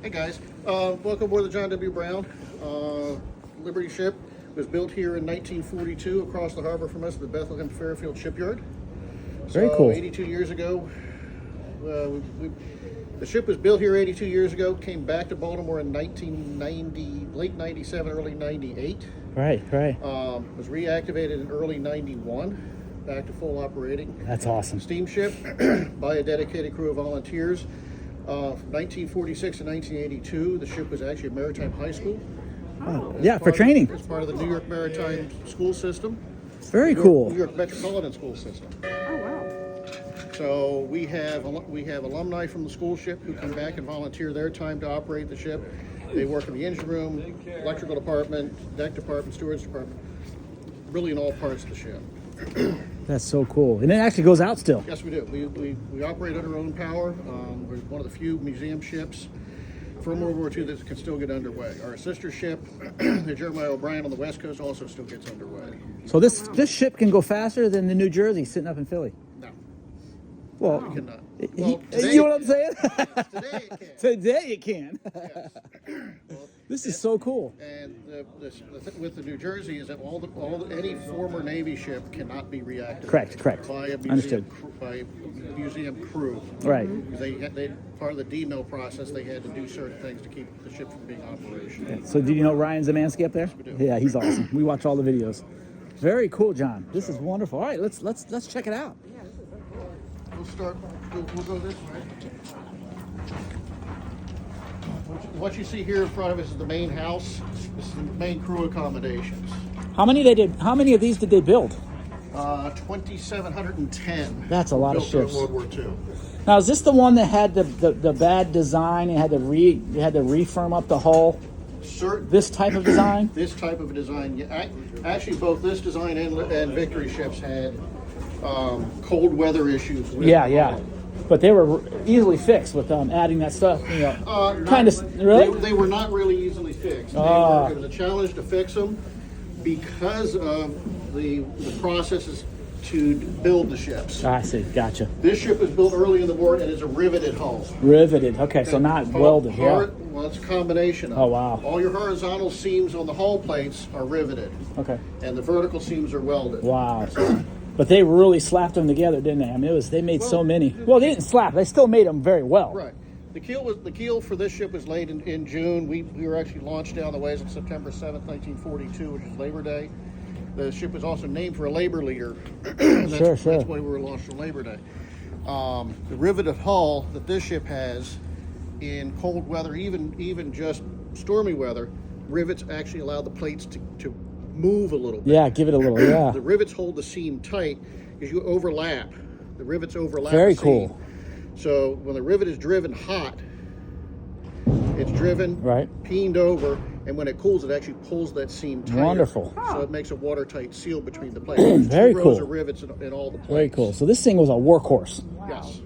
Hey guys, welcome aboard the John W. Brown. Liberty ship was built here in 1942 across the harbor from us at the Bethlehem Fairfield Shipyard. Very cool. 82 years ago, the ship was built here 82 years ago, came back to Baltimore in 1990, late 97, early 98. Right. Was reactivated in early 91, back to full operating. That's awesome. Steamship by a dedicated crew of volunteers. 1946 to 1982, the ship was actually a maritime high school. Oh, yeah, for training. It's part of the New York Maritime School System. Very cool. New York Metropolitan School System. Oh, wow. So we have alumni from the school ship who come back and volunteer their time to operate the ship. They work in the engine room, electrical department, deck department, steward's department, really in all parts of the ship. That's so cool. And it actually goes out still. Yes, we do. We operate under our own power. We're one of the few museum ships from World War II that can still get underway. Our sister ship, the Jeremiah O'Brien on the West Coast, also still gets underway. So this ship can go faster than the New Jersey sitting up in Philly. No, Well, we cannot. you Well, know what I'm saying? today it can. Today it can. Yes. Well, This is so cool. and the thing with the New Jersey is that any former Navy ship cannot be reactivated. Correct. By a museum, Understood. by a museum crew. Right. Because they part of the DMIL process, they had to do certain things to keep the ship from being operational. So do you know Ryan Zemansky up there? we do. Yeah, he's awesome. We watch all the videos. Very cool, John. This is wonderful. All right, let's check it out. We'll go this way. What you see here in front of us is the main house. This is the main crew accommodations. How many of these did they build? 2,710. That's a lot of built during ships. World War II. Now, is this the one that had the bad design? It had to refirm up the hull. This type of design? This type of a design. Yeah, actually, both this design and Victory ships had cold weather issues. With Yeah, the yeah. hull. But they were easily fixed with adding that stuff. You know, kind of really. They were not really easily fixed. It was a challenge to fix them because of the processes to build the ships. I see. Gotcha. This ship was built early in the war and is a riveted hull. Riveted. Okay, so not welded. Yeah. Well, it's a combination of. Oh, wow. All your horizontal seams on the hull plates are riveted, Okay. and the vertical seams are welded. Wow. But they really slapped them together, didn't they? I mean, they made so many. Well, they didn't slap. They still made them very well. Right. The keel for this ship was laid in June. We were actually launched down the ways on September 7th, 1942, which is Labor Day. The ship was also named for a labor leader. Sure. That's why we were launched on Labor Day. The riveted hull that this ship has in cold weather, even just stormy weather, rivets actually allow the plates to move a little bit. Yeah, give it a little. Yeah. The rivets hold the seam tight because you overlap. The rivets overlap. Very the cool. seam. So when the rivet is driven hot, it's driven, Right. peened over, and when it cools, it actually pulls that seam tighter. Wonderful. So it makes a watertight seal between the plates. There's Very two cool. rows of rivets in all the plates. Very cool. So this thing was a workhorse. Yes.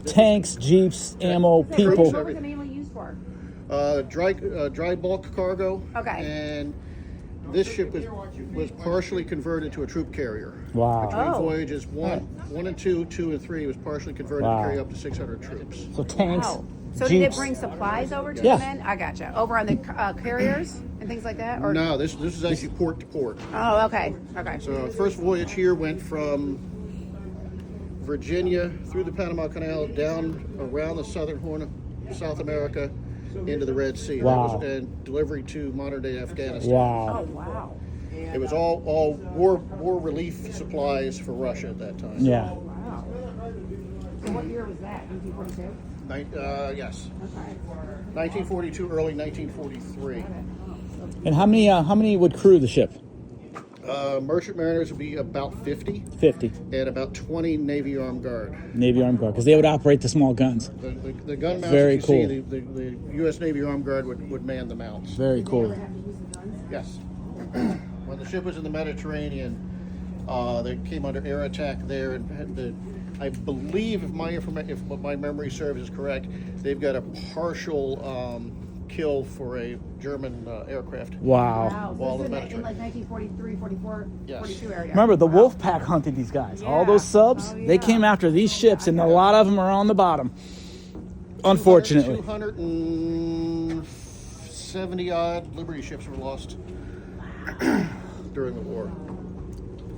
Tanks, jeeps, ammo, Troops, people. What was it mainly used for? Dry bulk cargo. Okay. And this ship was partially converted to a troop carrier. Wow. Between Oh. voyages one and two and three was partially converted Wow. to carry up to 600 troops. So tanks, Wow. So did it jeeps. bring supplies over to Yeah. them then? I gotcha. Over on the carriers and things like that? Or No, this is actually port to port. Oh, okay. Okay. So the first voyage here went from Virginia through the Panama Canal down around the southern horn of South America into the Red Sea. Wow. And delivery to modern day Afghanistan. Wow. Oh, wow. It was all war relief supplies for Russia at that time. Yeah. Wow. So what year was that? 1942? Yes. Okay. 1942, early 1943. And how many would crew the ship? Merchant mariners would be about 50, 50. and about 20 Navy Armed Guard. Navy Armed Guard, because they would operate the small guns. The gun mounts Very that you cool. see, the U.S. Navy Armed Guard would man the mounts. Very cool. Yes. When the ship was in the Mediterranean, they came under air attack there, and I believe, if my memory serves is correct, they've got a partial kill for a German aircraft. Wow. Wow. Wall So of this the is in like 1943, 44, Yes. 42 area. Remember, the Wow. Wolf Pack hunted these guys. All Yeah. those subs, Oh, they yeah. came after these ships, and a lot of them are on the bottom. Unfortunately. 270 odd Liberty ships were lost during the war.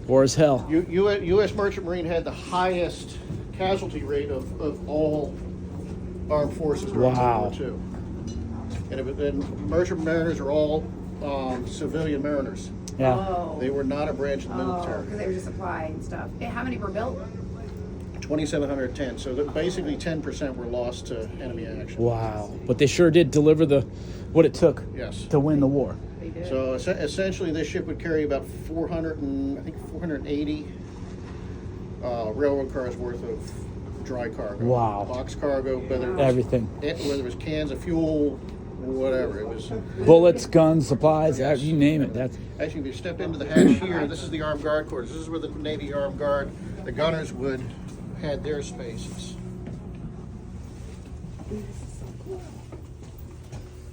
War as hell. U.S. Merchant Marine had the highest casualty rate of all armed forces during Wow. World War II. And merchant mariners are all civilian mariners. Yeah. Oh. They were not a branch of the Because military. they were just supplying and stuff. How many were built? 2,710. So that basically 10% were lost to enemy action. Wow. But they sure did deliver what it took Yes. to win the war. They did. So essentially, this ship would carry about 480 railroad cars worth of dry cargo. Wow. Box cargo, whether Everything. it was cans of fuel, whatever. It was Bullets, guns, supplies, Yes. you name it. That's actually, if you step into the hatch here, this is the armed guard quarters. This is where the Navy armed guard, the gunners would had their spaces.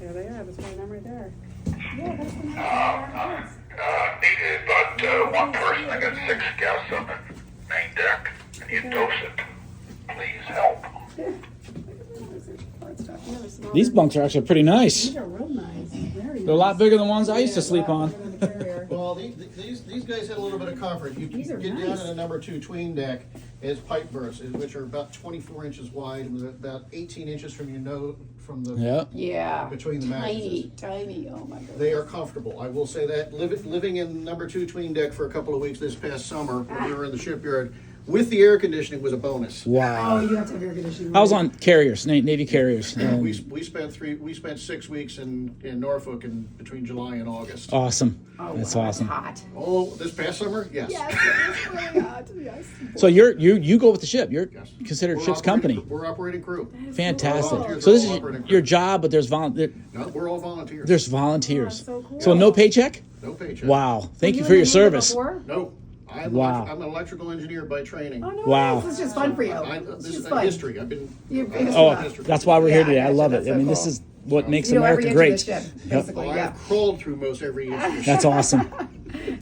There they are. That's one of them right there. Needed but one person. I got 6 guests on the main deck. I need to dose it. Please help. these bunks are actually pretty nice. These are real nice. Very They're a lot bigger than the ones I used to sleep on. Well, these guys had a little bit of comfort. You These are get down nice. to the number 2 tween deck is pipe berths, which are about 24 inches wide and about 18 inches from your nose, from the Yeah. between the mattresses. Tiny. Oh my god. They are comfortable. I will say that. Living in number 2 tween deck for a couple of weeks this past summer when we were in the shipyard with the air conditioning was a bonus. Oh, Wow. you have to have air conditioning. I was on carriers, Navy carriers. We spent 6 weeks in Norfolk in between July and August. Awesome. Oh, That's wow, awesome. Hot. Oh, this past summer, yes. Yes, it's really hot. Yes. So you go with the ship. You're Yes. considered We're ship's operating- company. We're operating crew. Fantastic. Volunteers So this are all is operating crew. your job, but there's No, we're all volunteers. there's volunteers. Oh, so cool. So no paycheck? No paycheck. Wow. Thank you Were for your in the Navy service. before? No. Wow. I'm an electrical engineer by training. Oh, no. Wow. This is just fun for you. This This is is fun. history. I've been. You're Oh, history. that's why we're here Yeah, today. I gotcha. love it. That's I so mean, this cool. is what makes You know every America inch of great. the ship, Yep. basically. Well, Yeah. I've crawled through most every inch of the ship. That's awesome.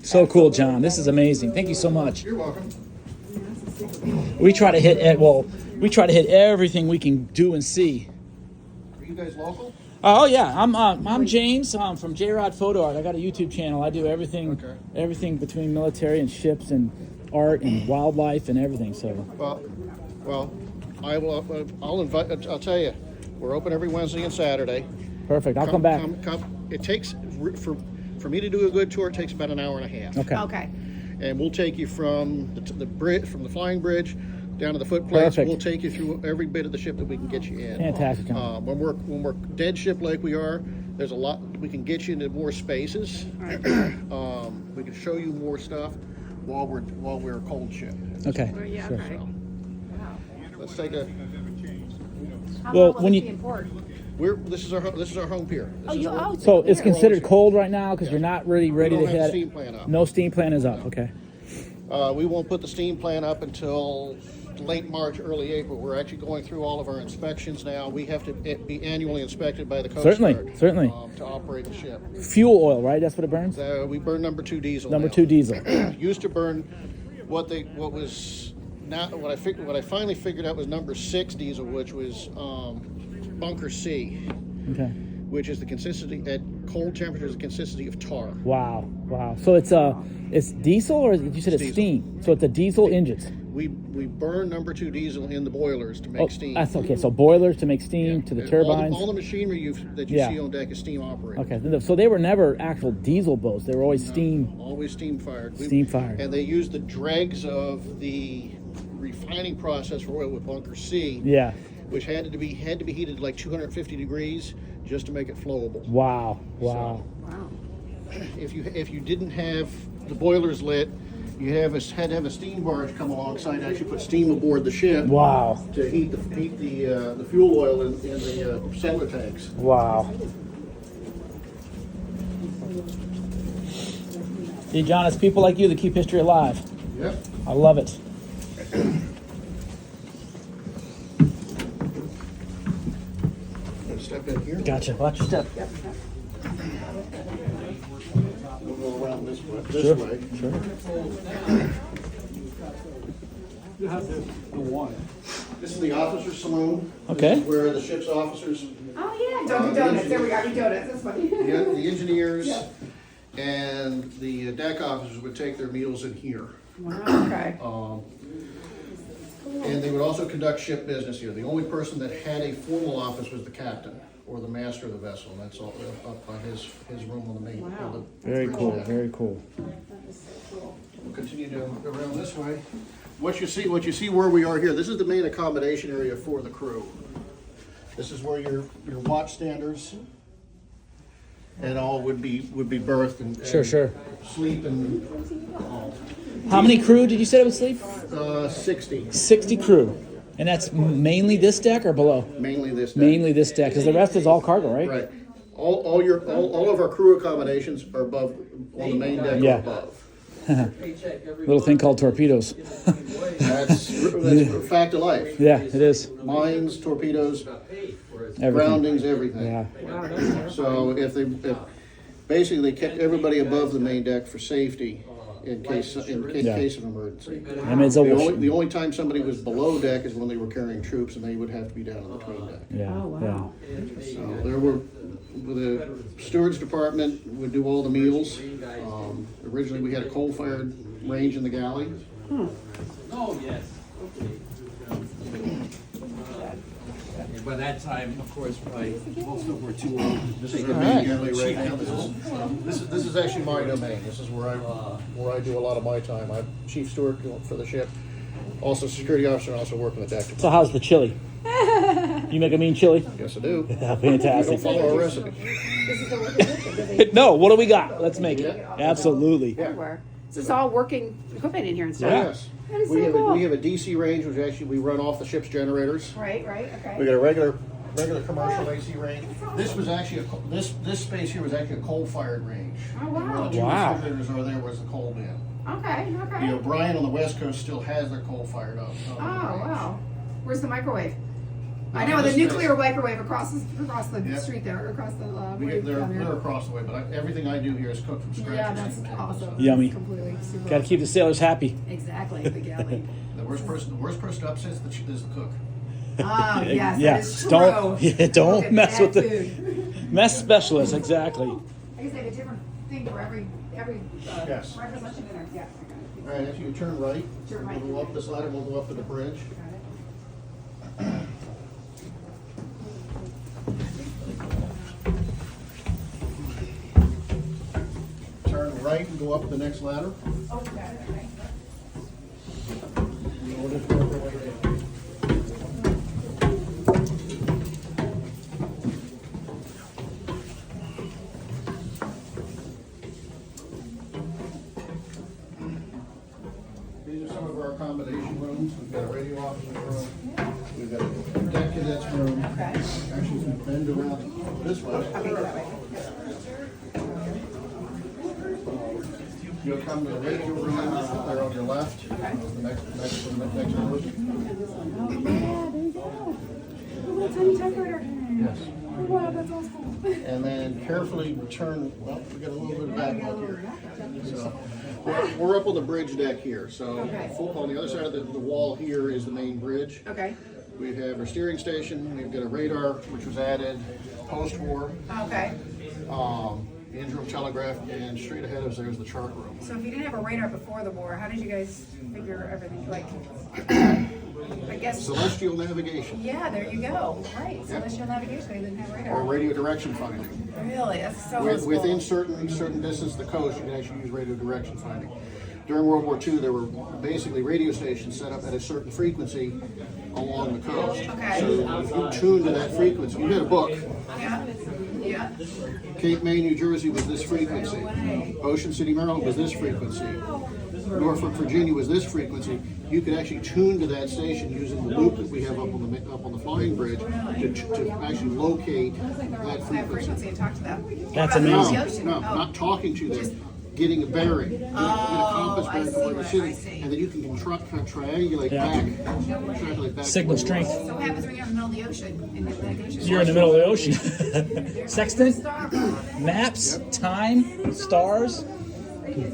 So cool, John. This is amazing. Thank you so much. You're welcome. We try to hit everything we can do and see. Are you guys local? Oh yeah, I'm James from JRodPhotoART. I got a YouTube channel. I do everything Okay. everything between military and ships and art and wildlife and everything. So Well, I'll invite. I'll tell you, we're open every Wednesday and Saturday. perfect. I'll come back. It takes for me to do a good tour. It takes about an hour and a half. Okay. Okay. And we'll take you from the bridge, from the flying bridge, down to the footplates. Perfect. We'll take you through every bit of the ship that we can get you in. Fantastic, John. When we're dead ship like we are, there's a lot we can get you into more spaces. We can show you more stuff while we're a cold ship. Okay. Well, yeah. Sure. Okay. Wow. Let's take a. How Well, long will when this you- be in port? This is our home pier. This is our- So it's here. considered cold right now because you're not really ready we to don't have head. the steam plant up. No steam plant is up. Okay. We won't put the steam plant up until late March, early April. We're actually going through all of our inspections now. We have to be annually inspected by the Coast Certainly, Guard, certainly. to operate the ship. Fuel oil, right? That's what it burns. We burn number 2 diesel. Number now. 2 diesel. Used to burn what I finally figured out was number 6 diesel, which was bunker C, Okay. which is the consistency at cold temperatures, the consistency of tar. Wow. So it's diesel or you said it's Diesel. steam? So it's a diesel engines. We burn number 2 diesel in the boilers to make Oh, steam. that's okay. So boilers to make steam to the And turbines. All the machinery that you Yeah. see on deck is steam operated. Okay, so they were never actual diesel boats. They were always steam. Always steam fired. Steam fired. And they use the dregs of the refining process for oil with bunker C, Yeah. which had to be heated like 250 degrees just to make it flowable. Wow. Wow. If you didn't have the boilers lit, you had to have a steam barge come alongside and actually put steam aboard the ship Wow. to heat the fuel oil in the settler tanks. Wow. See, John, it's people like you that keep history alive. Yep. I love it. Gonna step in here. Gotcha. Watch your step. We'll go around this way. Sure. This This is the officer's saloon. Okay. This is where the ship's officers, Oh, yeah, don't do donuts. There we go, do donuts. That's funny. the engineers, Yeah. and the deck officers would take their meals in here. Wow, okay. And they would also conduct ship business here. The only person that had a formal office was the captain or the master of the vessel, and that's all up by his room on the main. Wow. on the Very bridge cool. deck. Very cool. We'll continue to go around this way. What you see where we are here, this is the main accommodation area for the crew. This is where your watch standers and all would be berthed and Sure. sleep and all. How many crew did you say would sleep? 60, 60 crew. And that's mainly this deck or below? mainly this deck. Mainly this deck, because the rest is all cargo, right? Right. All of our crew accommodations are above, on the main deck Yeah. or above. Little thing called torpedoes. That's a fact of life. Yeah, it is. Mines, torpedoes, Everything. groundings, everything. Yeah. Wow, that's So if basically they kept everybody above the main deck for safety in case of emergency. I mean, it's a The only time somebody was below deck is when they were carrying troops and they would have to be down on the main deck. Yeah. Oh, wow. So there were, the stewards department would do all the meals. Originally, we had a coal-fired range in the galley. Oh, yes. By that time, of course, probably most of them were too old. This is the main galley right now. This is actually my domain. This is where I do a lot of my time. I'm chief steward for the ship, also security officer, and also work on the deck. So how's the chili? You make a mean chili? Yes, I do. Yeah, I don't fantastic. follow our recipe. This is the working group. No, what do we got? Let's make it. Absolutely. Everywhere. So it's all working equipment in here and stuff. Yes. That is We so have cool. we have a DC range, which actually we run off the ship's generators. Right, okay. We got a regular commercial AC range. This was actually this space here was actually a coal-fired range. Oh, Where wow. the two Wow. refrigerators are there was the coal bin. Okay. The O'Brien on the West Coast still has their coal-fired up. Oh, wow. Where's the microwave? I No, know, the this nuclear microwave across the Yep. street there, or across the, They're down there. across the way, but everything I do here is cooked from scratch. Yeah, in that's single tables. awesome. Yummy. That's completely super. Got to keep the sailors happy. Exactly, the galley. The worst person to upset is the cook. Oh, yes, Yeah, that is true. don't- yeah, don't Look at mess that with the- food. Mess specialist, exactly. I guess they have a different thing for every Yes. breakfast, lunch, and dinner. Yeah, I got All right, after you turn right, Turn right. we'll go up this ladder, we'll go up to the bridge. it. Turn right and go up the next ladder. Oh, got it, okay. We'll just work our way down. These are some of our accommodation rooms. We've got a radio officer's room. We've got a deck cadet's room. Okay. Actually, we can bend around this way. Okay, go that way. You'll come to the radio room there on your left. Okay. Next room. Oh, yeah, there you go. A little tiny typewriter. Yes. Oh, wow, that's awesome. And then carefully turn, well, we got a little bit of backlog here. So, we're up on the bridge deck here, so on the other side of the wall here is the main bridge. Okay. We have our steering station, we've got a radar, which was added post-war, Okay. the interim telegraph, and straight ahead of us there's the chart room. So if you didn't have a radar before the war, how did you guys figure everything? Like, I guess. Celestial navigation, Yeah, there you go. Right. Celestial navigation. They didn't have or radar. radio direction finding. Really? That's so cool. Within certain distance of the coast, you can actually use radio direction finding. During World War II, there were basically radio stations set up at a certain frequency along the coast. Okay. So if you tune to that frequency, you had a book. Yeah. Yeah. Cape May, New Jersey was this frequency. Ocean City, Maryland was this frequency. Norfolk, Virginia was this frequency. You could actually tune to that station using the loop that we have up on the flying bridge to actually locate that That frequency. frequency and talk to them. That's What about amazing. the ocean? No, Oh. not talking to them, getting a bearing, get a compass I bearing see for where you're what- I sitting, see. and then you can triangulate Yeah. back. Signal strength. So what happens when you're in the middle of the ocean? In the ocean? You're in the middle of the ocean. Sextant, maps, time, stars.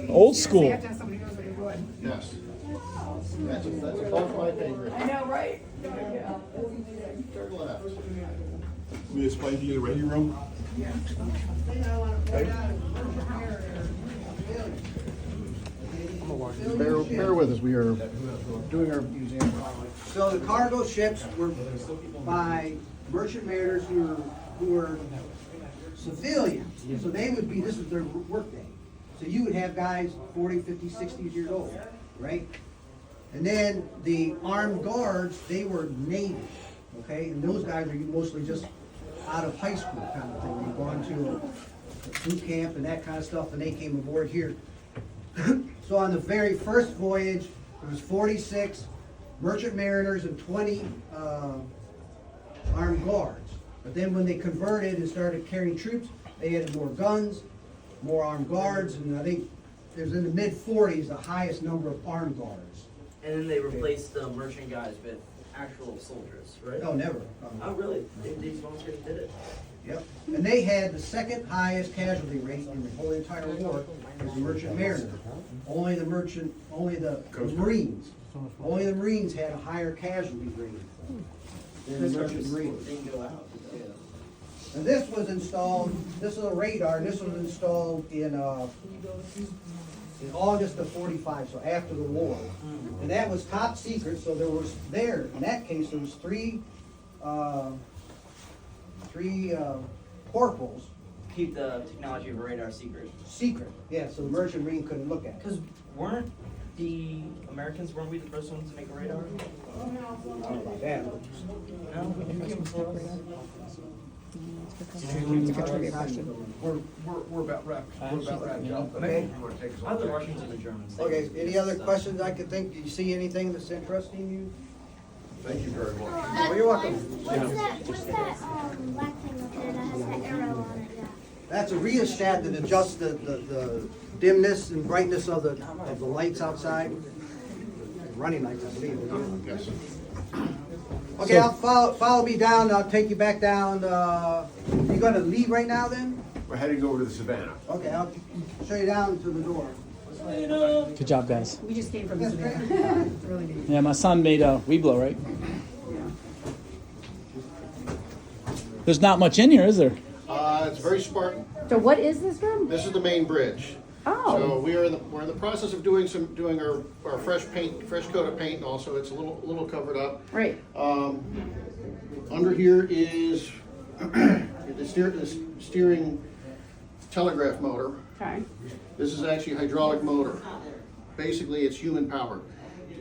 Old So school. you have to have somebody who knows what you're doing. Yes. That's above my pay grade. I know, right? me to explain to you the ready room? Bear with us, we are doing our museum. So the cargo ships were by merchant mariners who were civilians. So they would be, this was their work day. So you would have guys 40, 50, 60 years old, right? And then the armed guards, they were Navy, okay? And those guys are mostly just out of high school kind of thing. They'd gone to a boot camp and that kind of stuff, and they came aboard here. So on the very first voyage, there was 46 merchant mariners and 20 armed guards. But then when they converted and started carrying troops, they added more guns, more armed guards, and I think it was in the mid-40s, the highest number of armed guards. And then they replaced the merchant guys with actual soldiers, right? No, never. Oh, really? These volunteers did it? Yep. And they had the second highest casualty rate in the whole entire war was the merchant mariners. Only the Marines. Only the Marines had a higher casualty rate than the merchant Marines. Didn't go out. And this was installed, this is a radar, and this was installed in August of 45, so after the war. And that was top secret, so in that case, there was three corporals. Keep the technology of a radar secret. Secret, yeah, so the merchant marine couldn't look at it. Because weren't the Americans, weren't we the first ones to make a radar? I don't know about that. No? You came before us? We're about wrapped. We're about wrapped up. Okay. I thought the Russians and the Germans. they Okay, used any this other stuff. questions I could think? Do you see anything that's interesting you? Thank you very much. Oh, you're welcome. What's that black thing up there that has that arrow on it? That's a rheostat that adjusts the dimness and brightness of the lights outside. Running lights, I believe. Yes. Okay, I'll follow me down, I'll take you back down, you gonna leave right now then? We're heading over to the Savannah. Okay, I'll show you down to the door. Good job, guys. We just came from Savannah. It's really neat. Yeah, my son made a Weeblo, right? There's not much in here, is there? It's very Spartan. So what is this room? This is the main bridge. Oh. So we're in the process of doing our fresh coat of paint, and also it's a little covered up. Right. Under here is the steering telegraph motor. Okay. This is actually a hydraulic motor. Basically, it's human powered.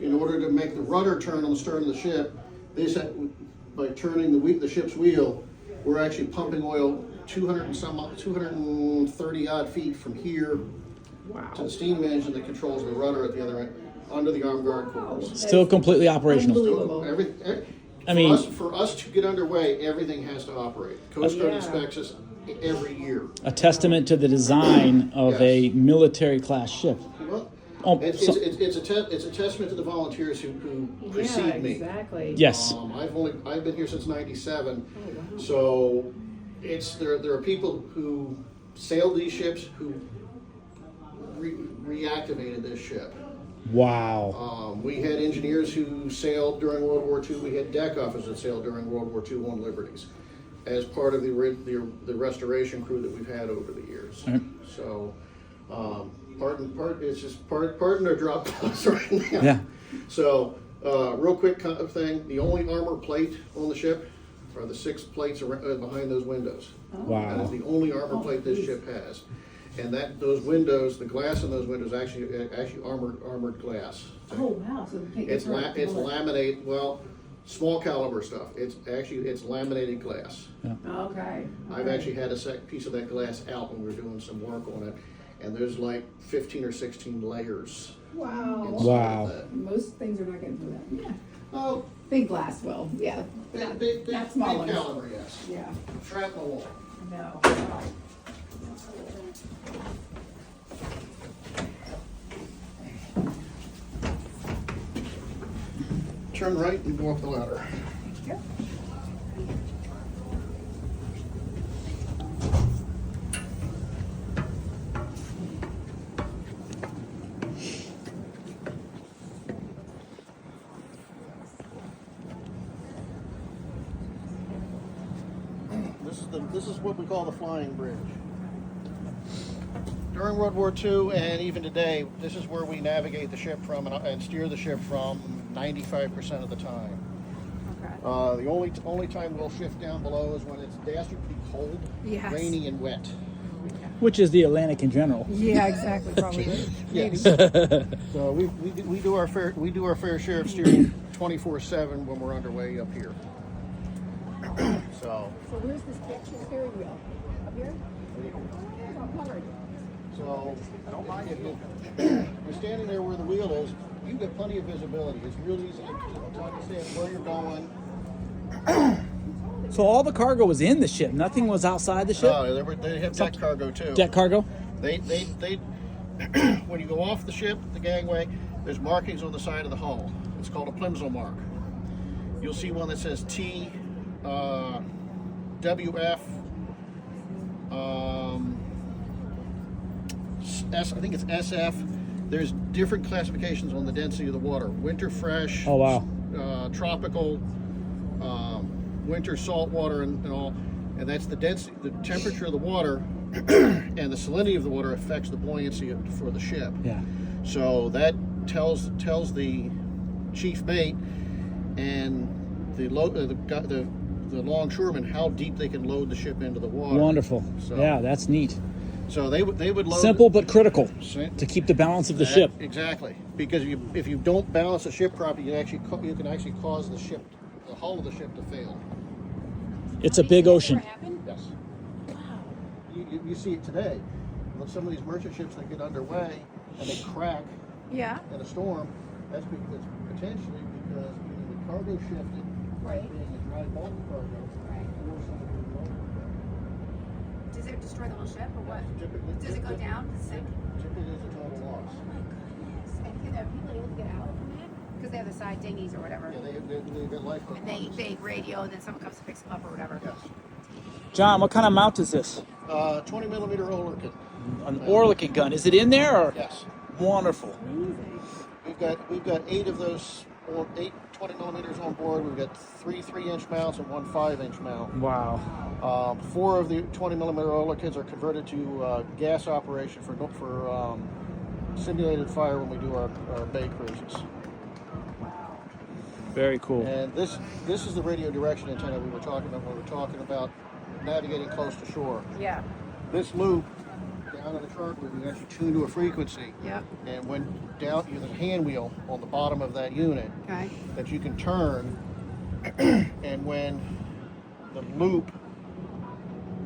In order to make the rudder turn on the stern of the ship, by turning the ship's wheel, we're actually pumping oil 230 odd feet from here to the steam engine that controls the rudder at the other end, under the armed guard quarters. Still completely operational. Unbelievable. For us to get underway, everything has to operate. Coast Guard inspects us every year. A testament to the design of a military class ship. Well, Oh, it's a testament to the volunteers who precede me. Exactly. Yes. I've been here since '97, so there are people who sailed these ships who reactivated this ship. Wow. We had engineers who sailed during World War II. We had deck officers that sailed during World War II on Liberties, as part of the restoration crew that we've had over the years. Right. So, it's just pardon our drop cloths right now. Yeah. So, real quick thing: the only armor plate on the ship are the 6 plates behind those windows. Wow. That is the only armor plate this ship has. And those windows, the glass in those windows, actually armored glass. Oh, wow. So you can't It's get hurt. laminate. Well, small caliber stuff. It's laminated glass. Okay. I've actually had a piece of that glass out when we were doing some work on it, and there's like 15 or 16 layers. Wow. inside Wow. of that. Most things are not getting through that. Yeah. Oh, Big glass will. Yeah. big Not small ones. caliber, yes. Yeah. Shrapnel wall. No. Turn right and go up the ladder. Yep. This this is what we call the flying bridge. During World War II and even today, this is where we navigate the ship from and steer the ship from 95% of the time. Okay. The only time we'll shift down below is when it's dastardly cold, Yes. rainy, and wet. Which is the Atlantic in general. Yeah, exactly. Probably. Yes. So we do our fair share of steering 24/7 when we're underway up here. So where's this steering wheel? Up here? So if you're standing there where the wheel is, you get plenty of visibility. It's real easy to understand where you're going. So all the cargo was in the ship. Nothing was outside the ship. They have deck cargo too. Deck cargo. They when you go off the ship, the gangway, there's markings on the side of the hull. It's called a plimsoll mark. You'll see one that says T, WF, I think it's SF. There's different classifications on the density of the water. Winter fresh. Oh wow. Tropical. Winter salt water and all, and that's the density, the temperature of the water, and the salinity of the water affects the buoyancy for the ship. Yeah. So that tells the chief mate and the longshoreman how deep they can load the ship into the water. Wonderful. So, Yeah, that's neat. So they would load Simple but critical Sim- to keep the balance of the ship. Exactly, because if you don't balance the ship properly, you can actually cause the hull of the ship to fail. It's a big ocean. Yes. You see it today. When some of these merchant ships that get underway and they crack Yeah. in a storm, that's potentially because either the cargo shifted, Right. being a dry bulk cargo, Right. or something lower. Does it destroy the whole ship or what? Typically, Does it go down? Does it sink? Typically, it's a total loss. And are people able to get out from that? Because they have the side dinghies or whatever. Yeah, they get lifeboat. And they radio, and then someone comes to pick them up or whatever. Yes. John, what kind of mount is this? 20 millimeter Olerkin. An Oerlikon gun. Is it in there? Or? Yes. Wonderful. We've got 8 of those, 8 20 millimeters on board. We've got 3 3-inch mounts and 1 5-inch mount. Wow. 4 of the 20 millimeter Olerkins are converted to gas operation for simulated fire when we do our bay cruises. Very cool. And this is the radio direction antenna we were talking about when we were talking about navigating close to shore. Yeah. This loop down in the chart where we actually tune to a frequency. Yep. And when down, there's a hand wheel on the bottom of that unit Okay. that you can turn, and when the loop,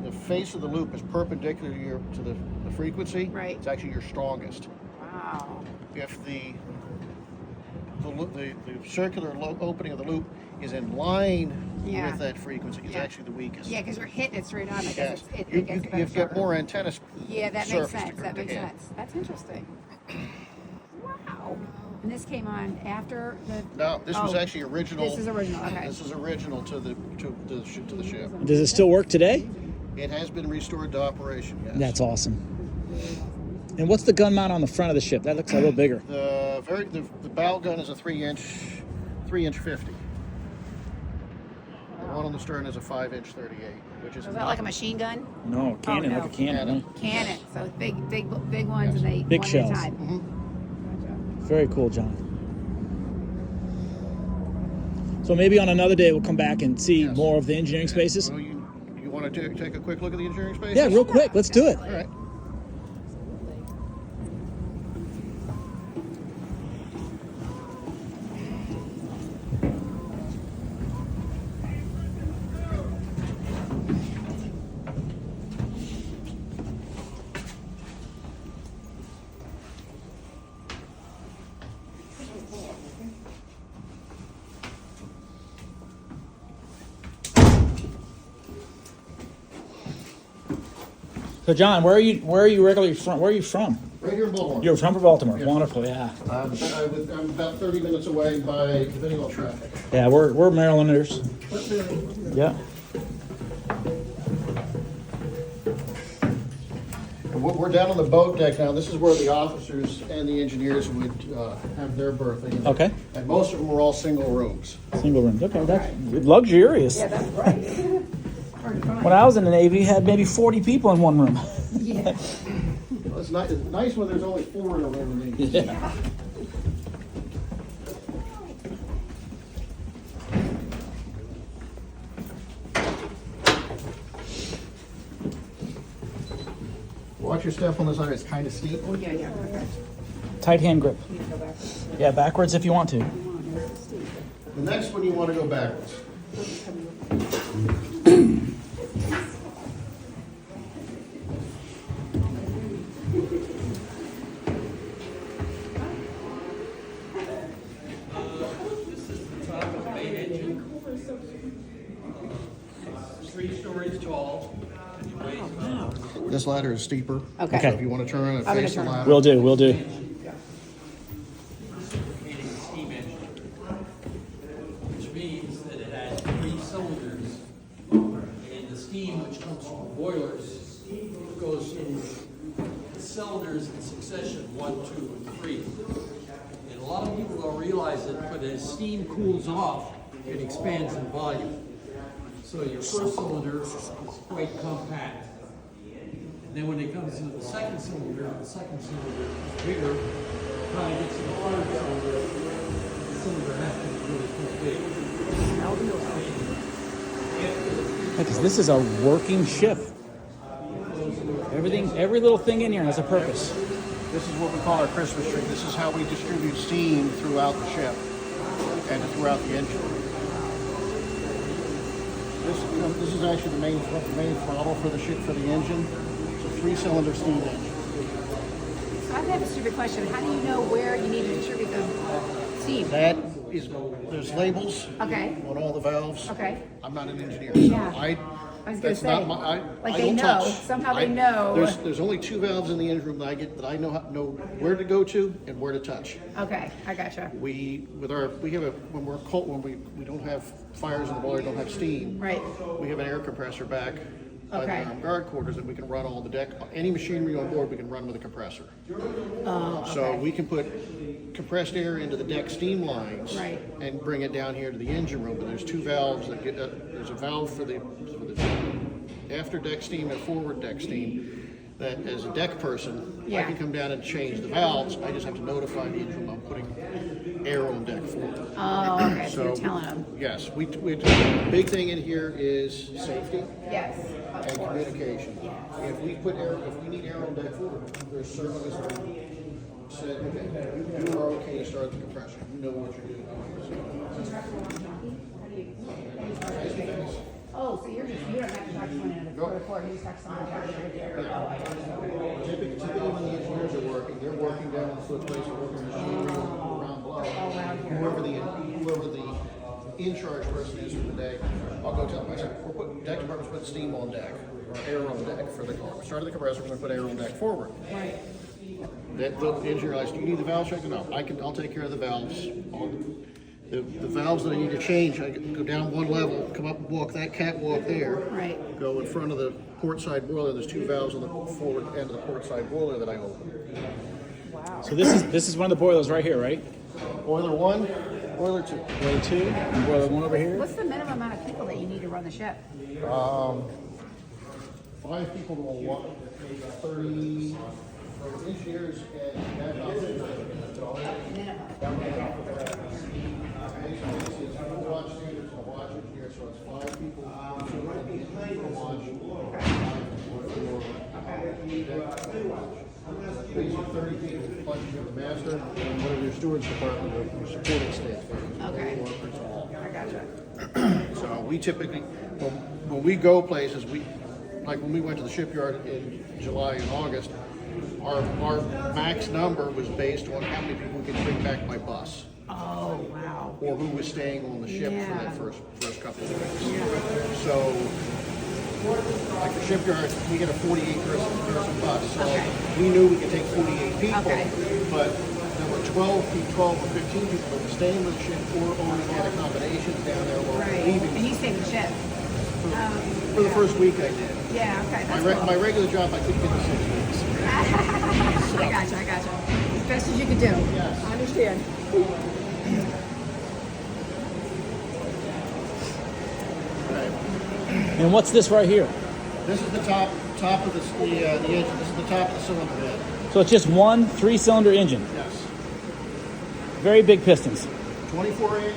the face of the loop is perpendicular to the frequency, Right. it's actually your strongest. Wow. If the circular opening of the loop is in line Yeah. with that frequency, it's Yeah. actually the weakest. Yeah, because you're hitting it straight on. I guess Yes. it You, gets you've got more antennas. Yeah, that makes surface sense. to That makes hit. sense. That's interesting. Wow. And this came on after the. No, this was Oh, actually original. This is original. Okay. This is original to the ship. Does it still work today? It has been restored to operation. Yes. That's awesome. And what's the gun mount on the front of the ship? That looks a little bigger. The bow gun is a 3-inch 50. The one on the stern is a 5-inch 38, which is Is that like a machine gun? No, cannon, no. like a cannon. huh? Cannon. So big ones, Yes. and they Big one shells. at a time. Mhm. Very cool, John. So maybe on another day we'll come back and see Yes. more of the engineering spaces. Well, you want to take a quick look at the engineering space? Yeah, real quick. Let's do it. All right. So, John, where are you regularly from? Where are you from? Right here in Baltimore. You're from Baltimore. Yeah. Wonderful, yeah. I'm about 30 minutes away by conventional traffic. Yeah, we're Marylanders. Yeah. And we're down on the boat deck now. This is where the officers and the engineers would have their berthing. Okay. And most of them were all single rooms. Single rooms. Okay, that's luxurious. Yeah, that's right. Hard to find. When I was in the Navy, you had maybe 40 people in one room. Yeah. Well, it's nice when there's only 4 in a room. And they- Yeah. Watch your step on the side, it's kind of steep. Oh, yeah, yeah, okay. Tight hand grip. You need to go back. Yeah, backwards if you want to. The next one you want to go backwards. This is the top of the main engine. 3 stories tall. And it weighs about This ladder is steeper. Okay. So if you want to turn and I'm gonna face the turn. ladder. Will do, will do. indicating a steam engine, which means that it has 3 cylinders, and the steam which comes from the boilers goes through the cylinders in succession, 1, 2, and 3. And a lot of people don't realize it, but as steam cools off, it expands in volume. So your first cylinder is quite compact. And then when it comes to the second cylinder is bigger. Kind of gets to the third cylinder, the cylinder has to be really too big. Because this is a working ship. Everything, every little thing in here has a purpose. This is what we call our Christmas tree. This is how we distribute steam throughout the ship and throughout the engine. This is actually the main throttle for the ship, for the engine. It's a 3-cylinder steam engine. So I have a stupid question. How do you know where you need to distribute the steam? That is, there's labels Okay. on all the valves. Okay. I'm not an engineer, so Yeah. I was gonna that's not say, my, like I they don't know. touch. Somehow they know. There's only 2 valves in the engine room that I know where to go to and where to touch. Okay, I gotcha. We have a when we're cold, when we don't have fires in the boiler, don't have steam. Right. We have an air compressor back by Okay. the guard quarters that we can run all the deck. Any machinery on board we can run with a compressor. So we can put compressed air into the deck steam lines Right. and bring it down here to the engine room. But there's 2 valves that get. There's a valve for the after deck steam and forward deck steam. That as a deck person, I Yeah. can come down and change the valves. I just have to notify the engine room I'm putting air on deck forward. Oh, okay. So you're telling them. Yes, the big thing in here is safety Yes. and communication. If we need air on deck forward, there's services that said, okay, you are okay to start the compressor. You know what you're doing. Oh, so you don't have to talk to someone in the report, you just talk to someone right there. Typically when the engineers are working, they're working down on the foot place, they're working machinery around below. Whoever the in-charge person is for the day, I'll go tell them, I said, deck department's putting steam on deck, or air on deck for the car. Started the compressor, we're gonna put air on deck forward. Right. The engineer realized, do you need the valve checked? No, I'll take care of the valves. The valves that I need to change, I can go down 1 level, come up and walk that catwalk there. Right. Go in front of the port side boiler. There's 2 valves on the forward end of the port side boiler that I open. So this is one of the boilers right here, right? Boiler 1, boiler 2. Boiler 2, and boiler 1 over here. What's the minimum amount of people that you need to run the ship? 5 people will walk 30 engineers and back office. It's a watch standards and a watch engineer, so it's 5 people. So we're going to be basically 30 people, plus you have the master and one of your stewards department or your supporting staff. Okay. Workers all. I gotcha. So we typically, when we go places, like when we went to the shipyard in July and August, our max number was based on how many people we could bring back by bus. Oh, wow. Or who was staying on the ship for Yeah. that first couple of weeks. So, like the shipyard, we get a 48-person bus. So we knew we could take 48 people, Okay. but there were 12 or 15 people that were staying with the ship or only had accommodations down there while we were Right. leaving. And you stayed with the ship? For the first week I did. Yeah, okay. That's cool. My regular job, I couldn't get to 6 weeks. I gotcha. As best as you could do. Yes. I understand. Right. And what's this right here? This is the top of the engine. This is the top of the cylinder head. So it's just one 3-cylinder engine. Yes. Very big pistons. 24 inch,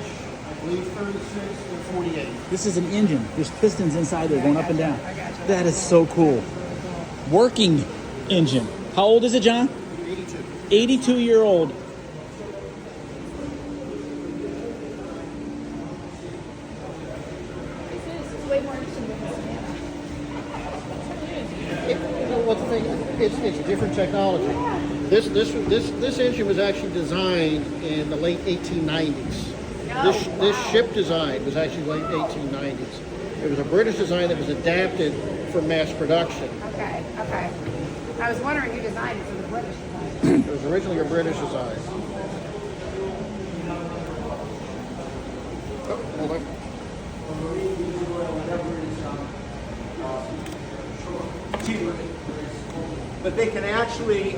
I believe 36 and 48. This is an engine. There's pistons inside there going up and down. I gotcha. That is so cool. Working engine. How old is it, John? 82. 82-year-old. This is way more interesting than the Savannah. You know what the thing? It's different technology. This engine was actually designed in the late 1890s. This ship design was actually late 1890s. It was a British design that was adapted for mass production. Okay, okay. I was wondering who designed it for the British design. It was originally a British design. Oh, hold on. But they can actually,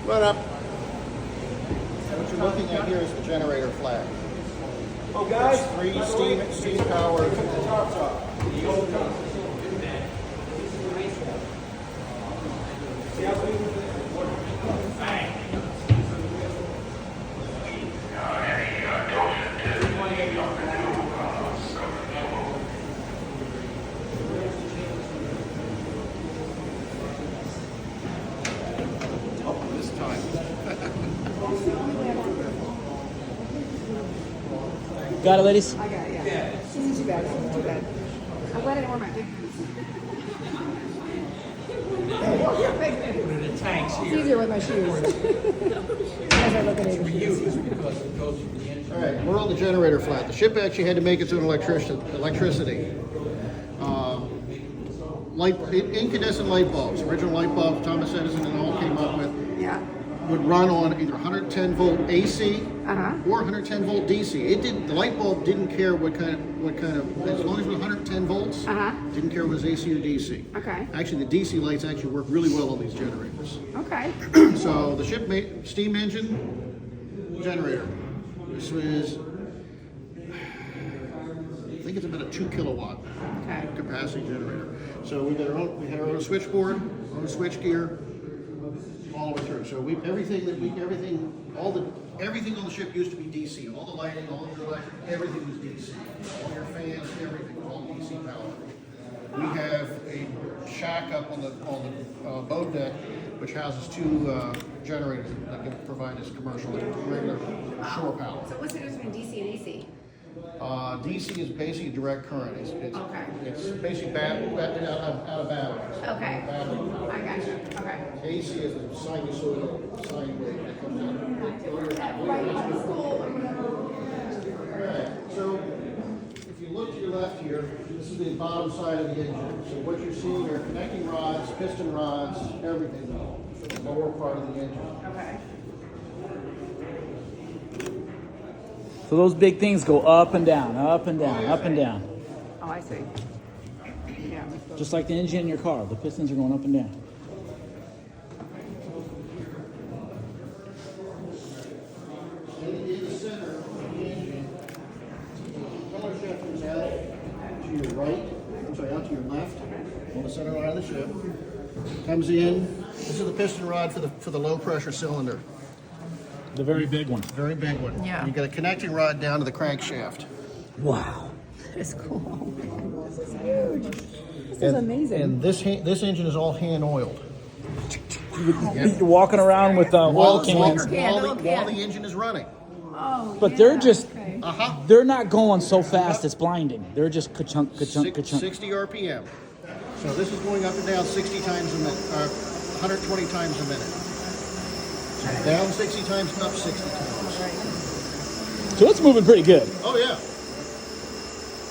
run up. What you're looking at here is the generator flag. Oh, guys. It's 3 steam powered. This time. Got it, ladies? I got it, yeah. This isn't too bad, this isn't too bad. I'm glad I didn't wear my big boots. The tanks It's here. easier with my shoes. As I look at it. Because it goes through the engine. All right, we're on the generator flat. The ship actually had to make its own electricity. Incandescent light bulbs, original light bulbs Thomas Edison and all came up with, Yeah. would run on either 110 volt AC Uh-huh. or 110 volt DC. The light bulb didn't care what kind of, as long as it was 110 volts, Uh-huh. didn't care if it was AC or DC. Okay. Actually, the DC lights actually work really well on these generators. Okay. So the ship made steam engine generator. This was, I think it's about a 2 kilowatt Okay. capacity generator. So we had our own switchboard, our own switch gear, all the way through. So everything on the ship used to be DC. All the lighting, all the electric, everything was DC. All your fans, everything was all DC powered. We have a shack up on the boat deck, which houses 2 generators that can provide us commercial and regular shore power. So what's the difference between DC and AC? DC is basically direct current. Okay. It's basically out of batteries. Okay. Battery. I got you. Okay. AC is the sinusoidal sine wave that comes out. Alright, so if you look to your left here, this is the bottom side of the engine. So what you're seeing are connecting rods, piston rods, everything for the lower part of the engine. Okay. So those big things go up and down, up and down, up and down. Oh, I see. Yeah. Just like the engine in your car. The pistons are going up and down. In the center of the engine, the color shift is out to your right, I'm sorry, out to your left, on the center line of the ship. Comes in, this is the piston rod for the low pressure cylinder. The very big one. Very big one. Yeah. You got a connecting rod down to the crankshaft. Wow. That's cool. This is huge. This is amazing. And this engine is all hand oiled. You're walking around with oil cans. While the engine is running. Oh, But yeah. they're just, Okay. they're not going so fast it's blinding. They're just ka-chunk, ka-chunk, ka-chunk. 60 RPM. So this is going up and down 60 times a minute, 120 times a minute. So down 60 times, up 60 times. So it's moving pretty good. Oh yeah.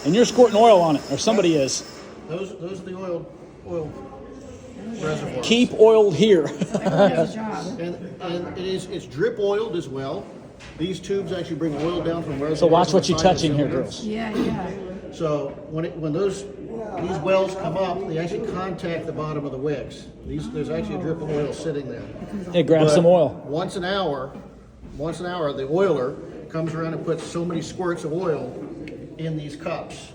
And you're squirting oil on it, or somebody is. Those are the oil reservoirs. Keep oiled here. Good job. And it's drip oiled as well. These tubes actually bring oil down from reservoirs. So watch what on you're the side of touching here, cylinders. girls. Yeah, yeah. So when these wells come up, they actually contact the bottom of the wicks. There's actually a drip of oil sitting there. Hey, grab But some oil. Once an hour, the oiler comes around and puts so many squirts of oil in these cups.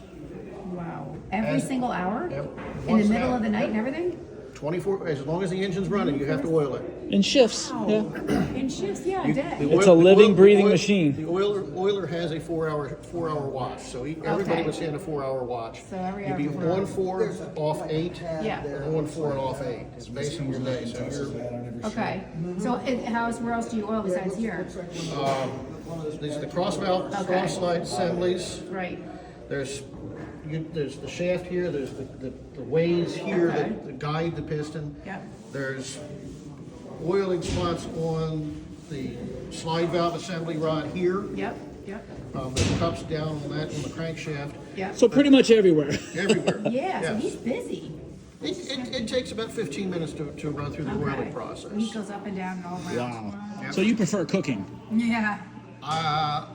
Wow. Every And- single hour? Yep. In the Once middle that- of the night and everything? 24, as long as the engine's running, you have to oil it. In shifts. Yeah. In shifts, yeah, a day. It's a living, breathing machine. The oiler has a 4-hour watch, so everybody Okay. would stay on a 4-hour watch. So every You'd be hour, 4 on hours. 4, off 8, Yeah. or on 4 and off 8. It's basically your day. So you're Okay. So where else do you oil besides here? these are the cross valve, Okay. cross slide assemblies. Right. There's the shaft here. There's the ways here Okay. that guide the piston. Yep. There's oiling spots on the slide valve assembly rod here. Yep. Yep. There's cups down on the crankshaft. Yep. So pretty much everywhere. Everywhere. Yeah, so Yes. he's busy. It takes about 15 minutes to run through the Okay. oiling process. He goes up and down and all around. Wow. Yep. So you prefer cooking? Yeah. I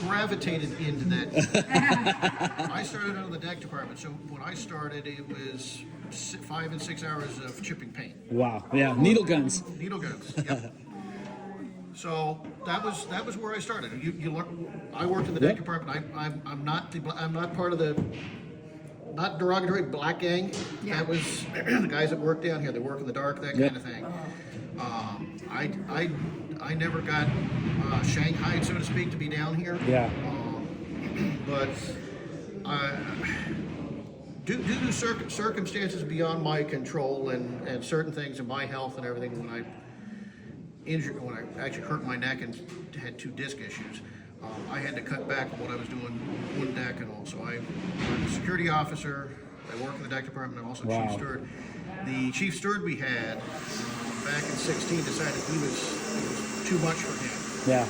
gravitated into that. I started out in the deck department, so when I started, it was 5 and 6 hours of chipping paint, Wow. Yeah. Needle guns. needle guns. Yep. So that was where I started. You learn. I worked in the deck department. I'm not part of the. Not derogatory black gang. Yeah. That was the guys that work down here. They work in the dark, that kind of thing. I never got shanghaied, so to speak, to be down here. Yeah. But due to circumstances beyond my control and certain things in my health and everything, when I actually hurt my neck and had 2 disc issues, I had to cut back on what I was doing on deck and all. So I'm a security officer. I work in the deck department. I'm also Wow. chief steward. The chief steward we had back in 16 decided it was too much for him. Yeah.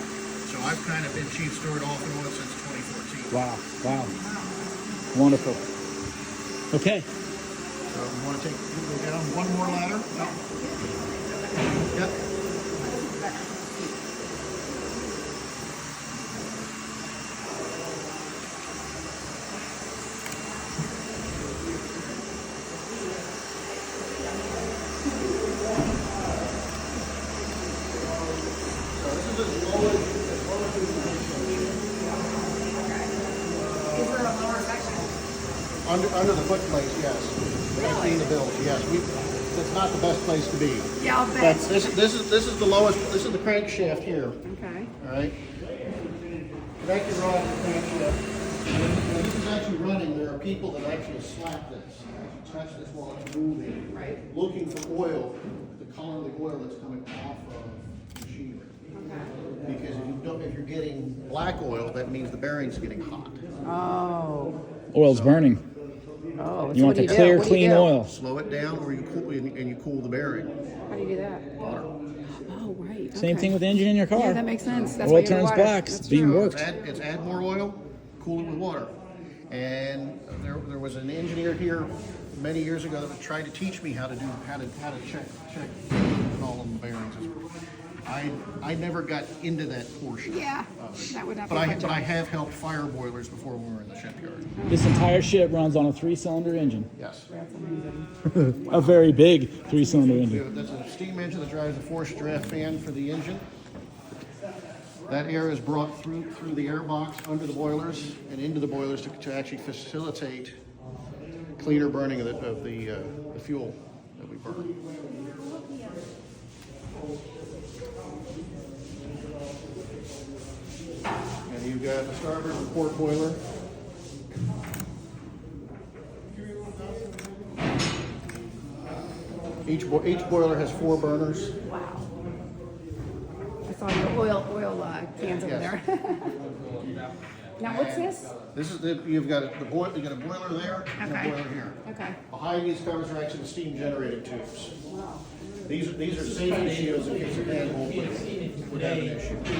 So I've kind of been chief steward off and on since 2014. Wow. Wow. Wonderful. Okay. So we want to go down one more ladder. Yep. Is there a lower section? Under the foot plates, yes. Between the bills, yes. That's not the best place to be. Yeah, I'll But bet. this is the lowest. This is the crankshaft here. Okay. All right. Connect your rod to the crankshaft. When this is actually running, there are people that actually slap this, touch this while it's moving, Right. looking for oil, the color of the oil that's coming off of machinery. Because if you're getting black oil, that means the bearing's getting hot. Oh. Oil's burning. Oh. You want the clear, clean oil. Slow it down, or you cool the bearing. How do you do that? Water. Oh, right. Same okay. thing with the engine in your car. Yeah, that makes sense. That's Oil why you turns water. black. It's That's being true. worked. It's add more oil, cool it with water. And there was an engineer here many years ago that tried to teach me how to check all of the bearings. I never got into that portion. Yeah, that would have But to I have helped fire boilers before we were in the shipyard. This entire ship runs on a 3-cylinder engine. Yes. That's amazing. A very big 3-cylinder engine. That's a steam engine that drives a forced draft fan for the engine. That air is brought through the air box under the boilers and into the boilers to actually facilitate cleaner burning of the fuel that we burn. And you've got the starboard and port boiler. Each boiler has 4 burners. Wow. I saw your oil cans over Yes. there. Now, what's this? This is you've got a boiler there and a Okay. boiler here. Okay. Behind these covers are actually the steam generated tubes. These are safety shields in case the manhole would have an issue. So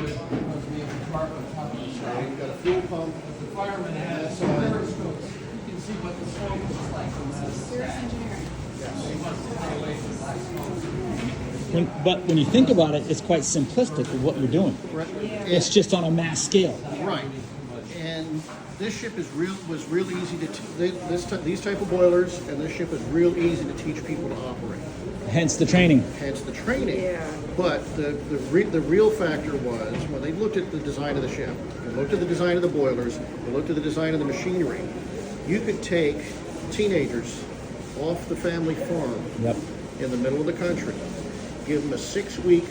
you've got a fuel pump. The fireman has That's, periscopes. You can see what the smoke is like from this stack. He wants to stay away from black smoke. But when you think about it, it's quite simplistic with what you're doing. Right. It's just on a mass scale. Right. And this ship is was real easy to these type of boilers, and this ship is real easy to teach people to operate. Hence the training. Hence the training. Yeah. But the real factor was when they looked at the design of the ship, they looked at the design of the boilers, they looked at the design of the machinery. You could take teenagers off the family farm Yep. in the middle of the country, give them a 6-week,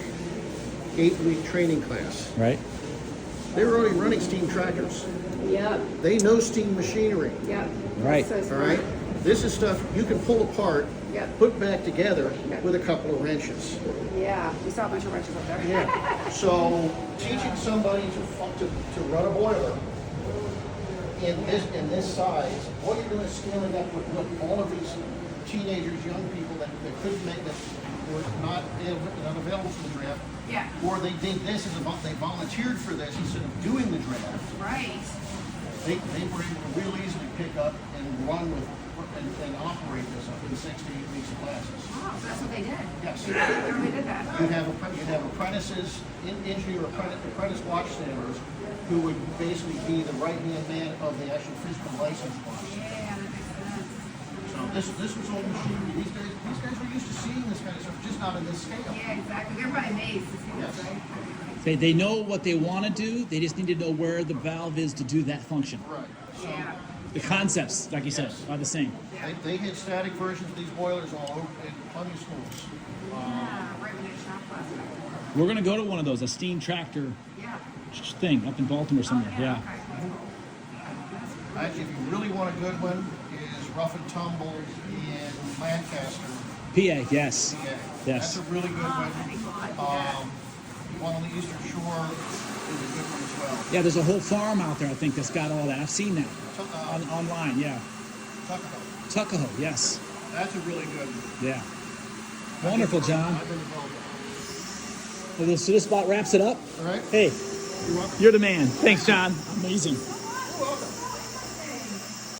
8-week training class. Right. They were already running steam tractors. Yep. They know steam machinery. Yep. Right. So All smart. right. This is stuff you can pull apart, Yep. put back together Yep. with a couple of wrenches. Yeah. We saw a bunch of wrenches up there. Yeah. So teaching somebody to run a boiler in this size, what you're doing is scaling up with all of these teenagers, young people that couldn't make that were not available for the draft. Yeah. Or they did this they volunteered for this instead of doing the draft. Right. They were able to real easily pick up and run with and operate this up in 6 to 8 weeks of classes. Oh, so that's what they did. Yes. They literally did that. You'd have apprentices, engineer apprentice watchstanders, who would basically be the right-hand man of the actual physical license boss. Yeah, that makes sense. So this was all machinery. These guys were used to seeing this kind of stuff, just not in this scale. Yeah, exactly. They're probably amazed to see Yes. this, right? They know what they want to do. They just need to know where the valve is to do that function. Right. So Yeah. The concepts, like you said, Yes. are the same. they had static versions of these boilers all over in plenty of schools. Yeah, right when they shop class. We're gonna go to one of those, a steam tractor Yeah. thing up in Baltimore somewhere. Oh, Yeah. Okay. Actually, if you really want a good one, is Rough and Tumble in Lancaster. PA. Yes. PA. Yes. That's a really good Oh, one. that'd be cool. One on the Eastern Shore is a good one as well. Yeah. There's a whole farm out there, I think, that's got all that. I've seen that online. Yeah. Tuckahoe. Tuckahoe. Yes. That's a really good one. Yeah. Wonderful, John. I've been involved with Well, so this spot wraps it up. that. All right. Hey, You're welcome. you're the man. Thanks, John. Amazing.